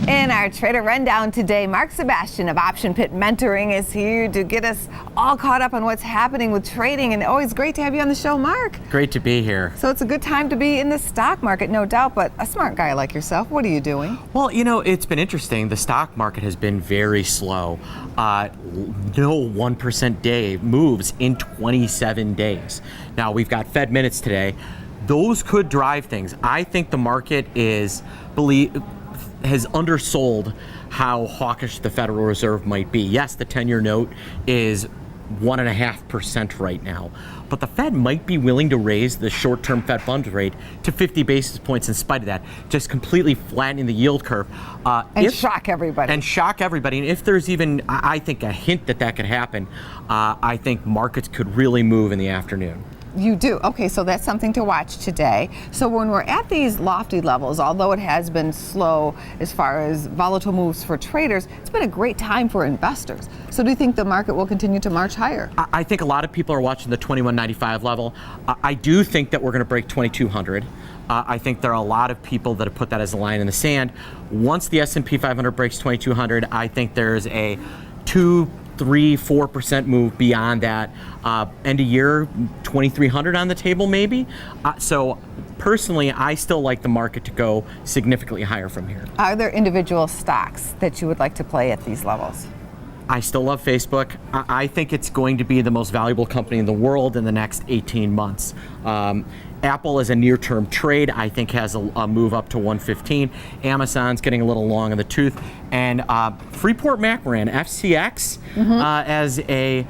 In our Trader Rundown today, Mark Sebastian of Option Pit Mentoring is here to get us all caught up on what's happening with trading. And always great to have you on the show, Mark. Great to be here. So it's a good time to be in the stock market, no doubt, but a smart guy like yourself, what are you doing? Well, you know, it's been interesting. The stock market has been very slow. No 1% day moves in 27 days. Now, we've got Fed minutes today. Those could drive things. I think the market has undersold how hawkish the Federal Reserve might be. Yes, the 10-year note is 1.5% right now, but the Fed might be willing to raise the short-term Fed funds rate to 50 basis points in spite of that, just completely flattening the yield curve. And shock everybody. And shock everybody. And if there's even, I think, a hint that that could happen, I think markets could really move in the afternoon. You do. Okay, so that's something to watch today. So when we're at these lofty levels, although it has been slow as far as volatile moves for traders, it's been a great time for investors. So do you think the market will continue to march higher? I think a lot of people are watching the 2195 level. I do think that we're going to break 2200. I think there are a lot of people that have put that as a line in the sand. Once the S&P 500 breaks 2200, I think there's a 3-4% move beyond that. End of year, 2,300 on the table maybe. So personally, I still like the market to go significantly higher from here. Are there individual stocks that you would like to play at these levels? I still love Facebook. I think it's going to be the most valuable company in the world in the next 18 months. Apple is a near-term trade, I think has a move up to 115. Amazon's getting a little long in the tooth. And Freeport-McMoRan, FCX, as a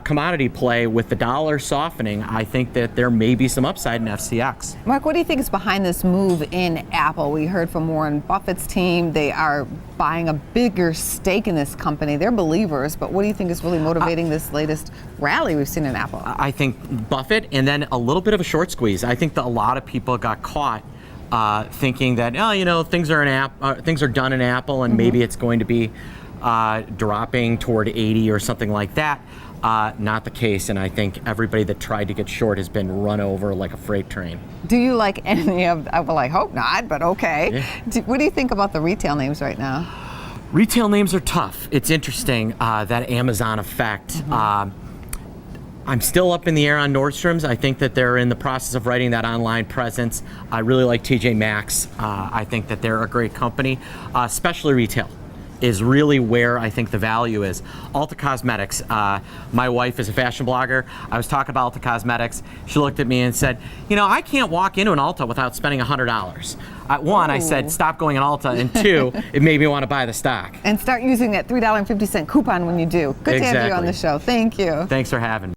commodity play with the dollar softening, I think that there may be some upside in FCX. Mark, what do you think is behind this move in Apple? We heard from Warren Buffett's team. They are buying a bigger stake in this company. They're believers, but what do you think is really motivating this latest rally we've seen in Apple? I think Buffett and then a little bit of a short squeeze. I think that a lot of people got caught thinking that, oh, you know, things are done in Apple and maybe it's going to be dropping toward 80 or something like that. Not the case, and I think everybody that tried to get short has been run over like a freight train. Do you like any of, well, I hope not, but okay. Yeah. What do you think about the retail names right now? Retail names are tough. It's interesting, that Amazon effect. I'm still up in the air on Nordstrom's. I think that they're in the process of writing that online presence. I really like TJ Maxx. I think that they're a great company. Especially retail is really where I think the value is. Ulta Cosmetics. My wife is a fashion blogger. I was talking about Ulta Cosmetics. She looked at me and said, you know, I can't walk into an Ulta without spending $100. One, I said, stop going in Ulta, and two, it made me want to buy the stock. And start using that $3.50 coupon when you do. Good to have you on the show. Thank you. Thanks for having me.